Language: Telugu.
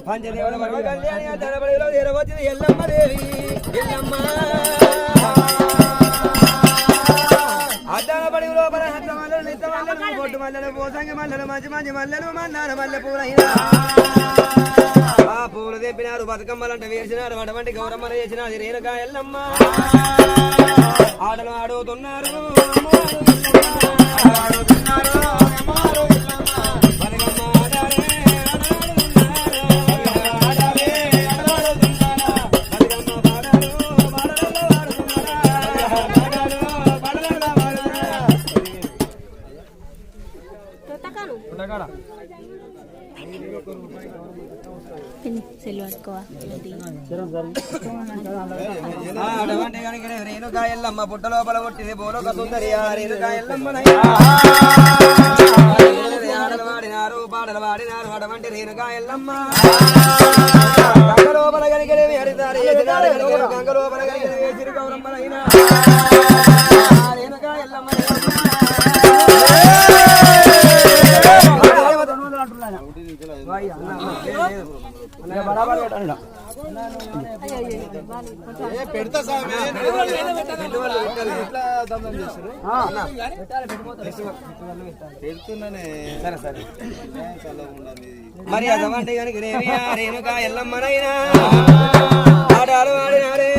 పంచదేవుల మరో కళ్యాణి తడబడిలో తెరవచ్చిన ఎల్లమ్మ దేవి ఎల్లమ్మ అడ్డబడి లోపల హత్త మల్లెలు నిత్త మల్లెలు బొట్టు మల్లెలు పోసంగి మల్లెలు మంచి మంచి మల్లెలు మన్నార మల్లె పూలైనా ఆ పూలు తెప్పినారు బతుకమ్మలంట వేసినారు అటువంటి గౌరమ్మలు చేసినది రేణుకా ఎల్లమ్మ ఆటలు ఆడుతున్నారు రేణుకా ఎల్లమ్మ పుట్ట లోపల పుట్టింది బోలోక సుందరి రేణుకా ఎల్లమ్మ ఆటలు వాడినారు పాటలు వాడినారు అటువంటి రేణుకా ఎల్లమ్మ గంగ లోపల కలిగినవి హరితారు గంగ లోపల కలిగినవి చిరు గౌరమ్మలైనా రేణుకా ఎల్లమ్మ పెడతా పెడుతున్నానే సరే సరే మరి అటువంటి కనుక రేణుకా ఎల్లమ్మనైనా ఆటలు ఆడినారే